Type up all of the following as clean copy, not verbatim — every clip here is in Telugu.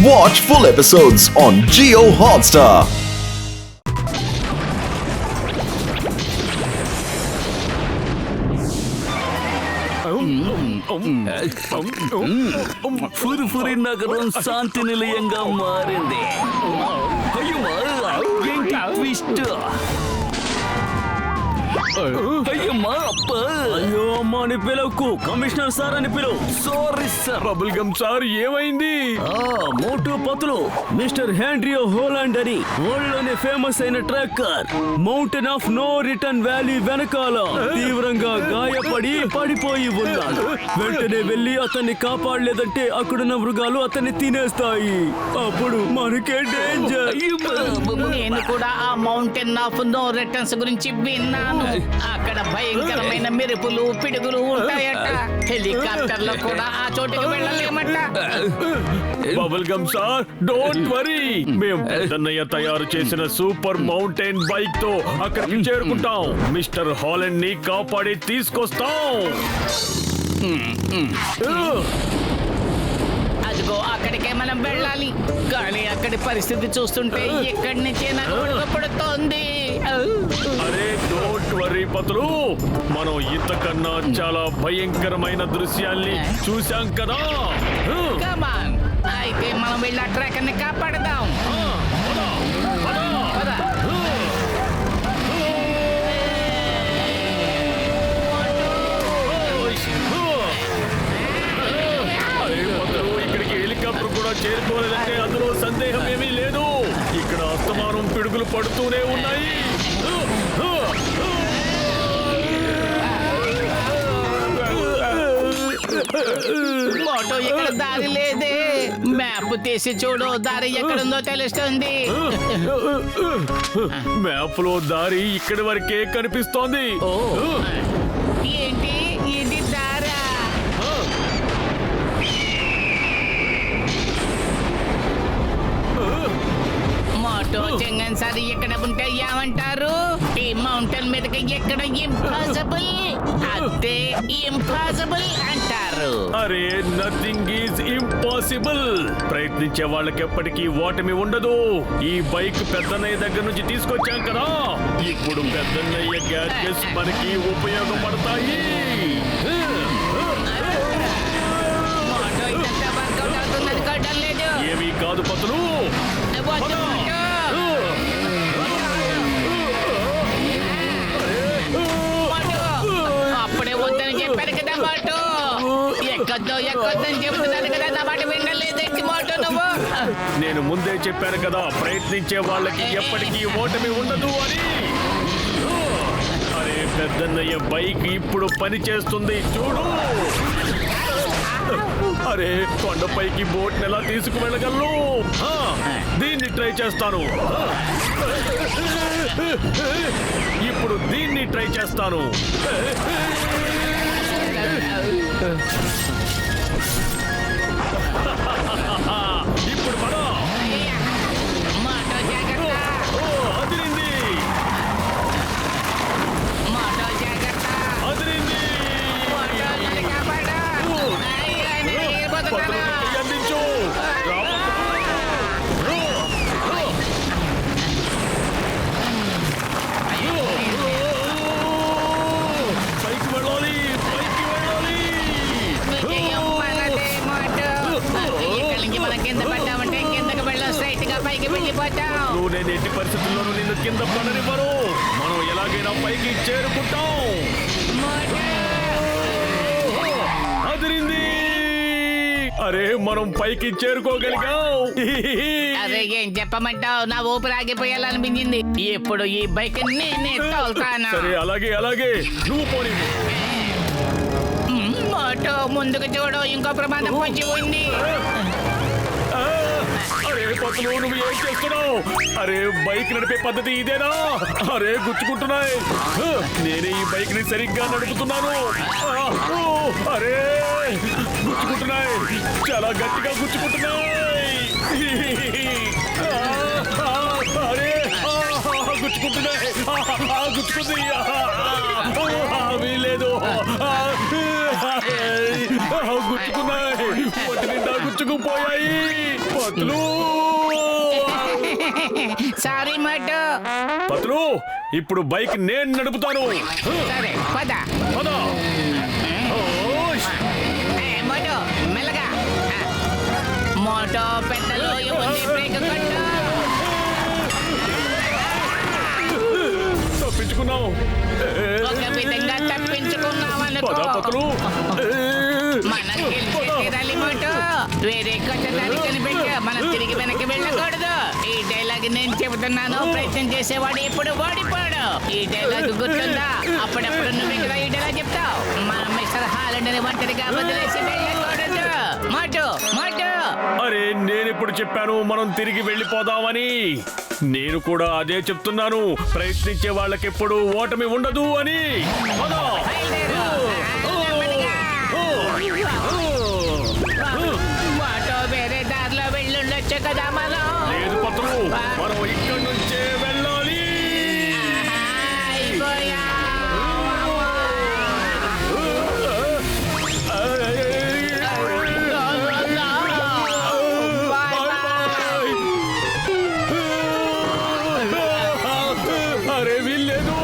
Watch full episodes on Jio Hotstar. ఫురి నగరం శాంతి నిలయంగా మారింది. ఏంటి ట్విస్ట్? అయ్యో అమ్మా అని పిలవకు, కమిషనర్ సార్ అని పిలువు. Sorry sir. Bubble gum sir ఏమైంది? Motu Patlu mister Henrio Holland అని వరల్డ్ ఫేమస్ అయిన tracker mountain of no return valley వెనకాల తీవ్రంగా గాయపడి పడిపోయి ఉన్నాడు. వెంటనే వెళ్లి అతన్ని కాపాడలేదంటే అక్కడున్న మృగాలు అతన్ని తినేస్తాయి. అప్పుడు మనకే డేంజర్. నేను కూడా ఆ మౌంటైన్ ఆఫ్ నో రిటర్న్స్ గురించి విన్నాను. అక్కడ భయంకరమైన మెరుపులు పిడుగులు ఉంటాయట. హెలికాప్టర్ లో కూడా ఆ చోటుకు వెళ్ళలేమట. Bubble gum sir don't worry, మేము పెద్దన్నయ్య తయారు చేసిన సూపర్ మౌంటైన్ బైక్ తో అక్కడికి చేరుకుంటాం. మిస్టర్ హాలండ్ ని కాపాడి తీసుకొస్తాం. అదిగో అక్కడికే మనం వెళ్ళాలి. కానీ అక్కడి పరిస్థితి చూస్తుంటే ఇక్కడి నుంచే నాకు ఉడకపడుతోంది. అరే డోంట్ వరీ పతులు, మనం ఇంతకన్నా చాలా భయంకరమైన దృశ్యాల్ని చూశాం కదా. Come on. అయితే మనం వెళ్ళి ఆ ట్రాకర్ ని కాపాడదాం. ఇక్కడికి హెలికాప్టర్ కూడా చేరుకోలేదంటే అందులో సందేహం ఏమీ లేదు. ఇక్కడ అస్తమానం పిడుగులు పడుతూనే ఉన్నాయి. ఆటో ఇక్కడ దారి లేదే. మ్యాప్ తీసి చూడు, దారి ఎక్కడుందో తెలుస్తుంది. మ్యాప్ లో దారి ఇక్కడి వరకే కనిపిస్తోంది. ఏంటి ఇది దారా? మోటో చెంగన్ సార్ ఇక్కడ ఉంటే ఏమంటారు? ఈ మౌంటైన్ మీదకి ఎక్కడ ఇంపాసిబుల్, అదే ఇంపాసిబుల్ అంటారు. అరే నథింగ్ ఈజ్ ఇంపాసిబుల్. ప్రయత్నించే వాళ్ళకి ఎప్పటికీ ఓటమి ఉండదు. ఈ బైక్ పెద్దన్నయ్య దగ్గర నుంచి తీసుకొచ్చాం కదా, ఇప్పుడు పెద్దన్నయ్య గ్యాడ్జెట్స్ మనకి ఉపయోగపడతాయి. మోటో ఇదంతా వర్కౌట్ అవుతుంది అనుకోవడం లేదు. ఏమీ కాదు పతులు. వద్దు మోటో. అప్పుడే వద్దని చెప్పాను కదా మోటో. ఎక్కొద్దని చెప్తున్నాను కదా, నా మాట వినలేదేంటి మోటో నువ్వు? నేను ముందే చెప్పాను కదా, ప్రయత్నించే వాళ్ళకి ఎప్పటికీ ఓటమి ఉండదు అని. అరే పెద్దన్నయ్య బైక్ ఇప్పుడు పని చేస్తుంది చూడు. అరే కొండపైకి బోట్ ఎలా తీసుకువెళ్ళగలను? దీన్ని ట్రై చేస్తాను. ఇప్పుడు దీన్ని ట్రై చేస్తాను. ఇప్పుడు పద. మోటో జాగ్రత్త. అదిరింది, మోటో జాగ్రత్త. అదిరింది. మోటో నన్ను కాపాడు. అయ్యో, నేను ఎగిరిపోతున్నాను. పత్రులకి అందించు. రా పైకి వెళ్ళాలి, పైకి వెళ్ళాలి. విజయం మనదే మోటో. ఇక్కడి నుంచి మనం కింద పడ్డామంటే కిందకి వెళ్ళాం, స్ట్రైట్ గా పైకి వెళ్ళిపోతాం. నువ్వు నేను ఎట్టి పరిస్థితుల్లోనూ నిన్ను కింద పడనివ్వరు. మనం ఎలాగైనా పైకి చేరుకుంటాం. అదిరింది. అరే మనం పైకి చేరుకోగలిగాం. అరే ఏం చెప్పమంటావు? నా ఊపిరి ఆగిపోయాలనిపించింది. ఇప్పుడు ఈ బైక్ నేనే తోలుతాను. సరే అలాగే అలాగే, నువ్వు పోనీ. మోటో ముందుకు చూడు, ఇంకో ప్రమాదం పొంచి ఉంది. అరే పతులు నువ్వు ఏం చేస్తున్నావు? అరే బైక్ నడిపే పద్ధతి ఇదేనా? అరే గుచ్చుకుంటున్నాయి. నేనే ఈ బైక్ ని సరిగ్గా నడుపుతున్నాను. అరే గుచ్చుకుంటున్నాయి, చాలా గట్టిగా గుచ్చుకుంటున్నాయి. అరే గుచ్చుకుంటున్నాయి, గుచ్చుకుంది. వీలేదు. గుచ్చుకున్నాయి, ఒంటి నిండా గుచ్చుకుపోయాయి పతులు. సారీ మోటు. పతులు, ఇప్పుడు బైక్ నేను నడుపుతాను. సరే పద. పద. ఓష్. మోటు మెల్లగా. మోటో పెద్దలు ఉంది, బ్రేక్ కొట్టు. తప్పించుకున్నావు. ఒక విధంగా తప్పించుకున్నావు అనుకో. పద పతులు. మనం గెలిచే తీరాలి మోటు. వేరే కొత్త దారి కనిపెట్టు. మనం తిరిగి వెనక్కి వెళ్ళకూడదు. ఈ డైలాగ్ నేను చెబుతున్నాను, ప్రయత్నం చేసేవాడు ఎప్పుడు ఓడిపోడు. ఈ డైలాగ్ గుర్తుందా? అప్పుడప్పుడు నువ్వు ఇక్కడ ఈ డైలాగ్ చెప్తావు. మనం మిస్టర్ హాలండ్ ని ఒంటరిగా వదిలేసి వెళ్ళకూడదు. మోటు మోటు. అరే నేనెప్పుడు చెప్పాను మనం తిరిగి వెళ్ళిపోదామని? నేను కూడా అదే చెప్తున్నాను, ప్రయత్నించే వాళ్ళకెప్పుడు ఓటమి ఉండదు అని. పద. బయలుదేరు. నెమ్మదిగా. మోటు వేరే దారిలో వెళ్ళుండొచ్చు కదా మనం. లేదు పత్రులు, మనం ఇక్కడి నుంచే వెళ్ళాలి. అయిపోయా. అరే వీల్లేదు.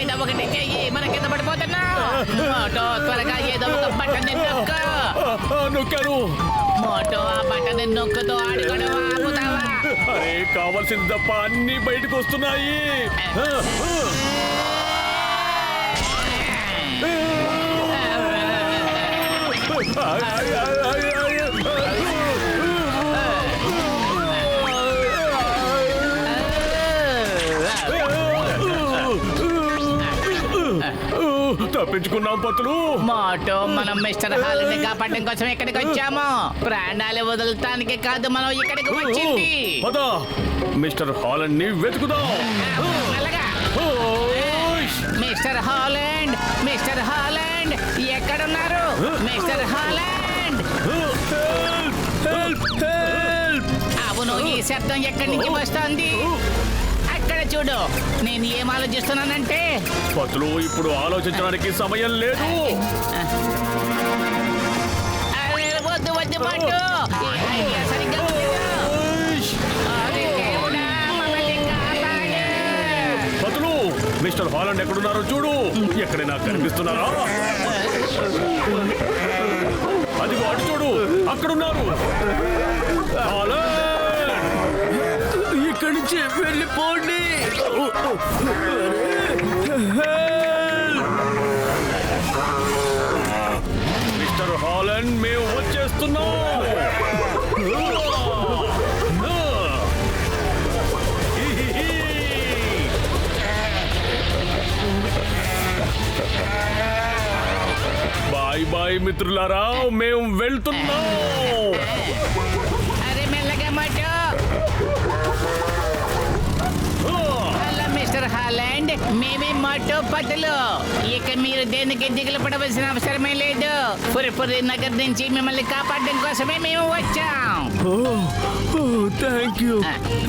ఏదో ఒకటి చెయ్యి, మన కింద పడిపోతున్నా. మోటో త్వరగా ఏదో ఒక బటన్ నొక్కు. నొక్కాను. మోటో ఆ బటన్ నొక్కుతో అడుగుడు ఆపుతావా? అరే కావాల్సింది తప్ప అన్ని బయటకు వస్తున్నాయి. తప్పించుకున్నాం పతులు. మోటో మనం మిస్టర్ హాలిని కాపాడడం కోసం ఇక్కడికి వచ్చాము. ప్రాణాలు వదలటానికి కాదు మనం ఇక్కడికి వచ్చింది. పద మిస్టర్ హాలండ్ ని వెతుకుదాం. మెల్లగా. ఓష్. మిస్టర్ హాలండ్, మిస్టర్ హాలండ్ ఎక్కడున్నారు? Mister Holland. Help help. అవును, ఈ శబ్దం ఎక్కడి నుంచి వస్తోంది? అక్కడ చూడు. నేను ఏం ఆలోచిస్తున్నానంటే, పతులు ఇప్పుడు ఆలోచించడానికి సమయం లేదు. అరే వద్దు వద్దు పట్టు. ఈ ఐడియా సరిగ్గా లేదు. ఓష్. అరే దేవుడా, మమ్మల్ని కాపాడు. పతులు మిస్టర్ హాలండ్ ఎక్కడున్నారో చూడు. ఎక్కడైనా కనిపిస్తున్నారా? అదిగో అటు చూడు, అక్కడున్నారు. హాలండ్. ఇక్కడి నుంచి వెళ్ళిపోండి. మిస్టర్ హాలండ్ మేము వచ్చేస్తున్నాం. బాయ్ బాయ్ మిత్రులారా, మేము వెళ్తున్నాం. అరే మెల్లగా మాట. హలో మిస్టర్ హాలండ్, మేమే మోటో పతులు. ఇక మీరు దేనికి దిగులు పడవలసిన అవసరమే లేదు. పురిపురి నగర్ నుంచి మిమ్మల్ని కాపాడడం కోసమే మేము వచ్చాం. Thank you.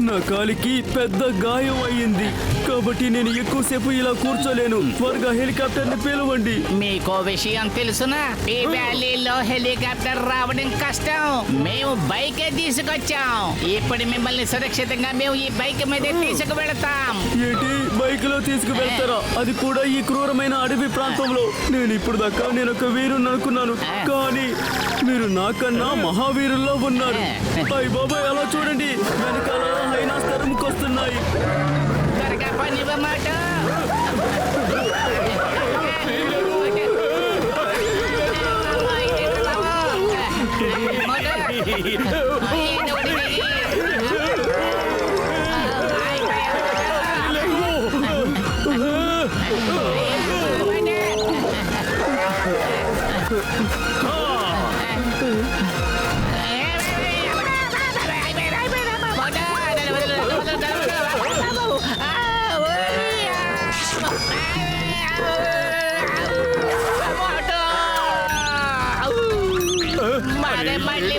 నా కాలికి పెద్ద గాయం అయ్యింది కాబట్టి నేను ఎక్కువసేపు ఇలా కూర్చోలేను. త్వరగా హెలికాప్టర్ ని పిలవండి. మీకో విషయం తెలుసునా? ఈ వ్యాలీలో హెలికాప్టర్ రావడం కష్టం. మేము బైకే తీసుకొచ్చాం. ఇప్పుడు మిమ్మల్ని సురక్షితంగా మేము ఈ బైక్ మీద తీసుకువెళతాం. ఏంటి, బైక్ లో తీసుకువెళ్తారా? అది కూడా ఈ క్రూరమైన అడవి ప్రాంతంలో. నేను ఇప్పుడు దాకా నేను ఒక వీరుని అనుకున్నాను, కానీ మీరు నాకన్నా మహావీరుల్లో ఉన్నారు. అయ్య బాబాయ్, అలా చూడండి, వెనకాల హైనాస్ తరుముకొస్తున్నాయి. త్వరగా పనివ్వమాట. మళ్ళీ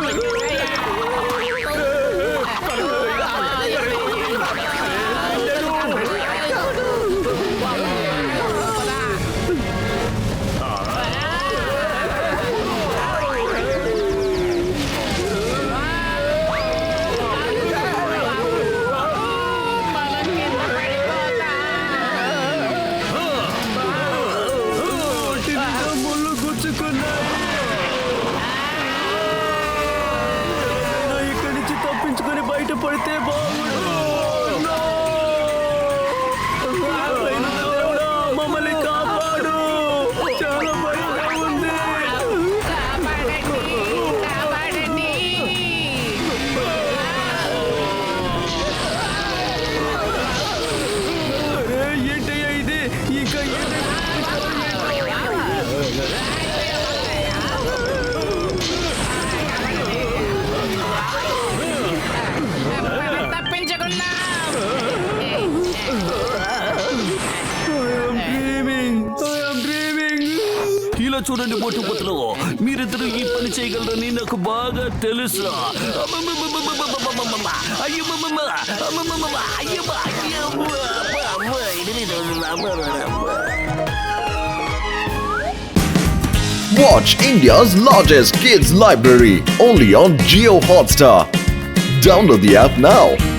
చూడండి మోటు పతులు, మీరిద్దరు ఈ పని చేయగలరని నాకు బాగా తెలుసు. Watch India's largest kids library only on Geo Hotstar. Download the app now.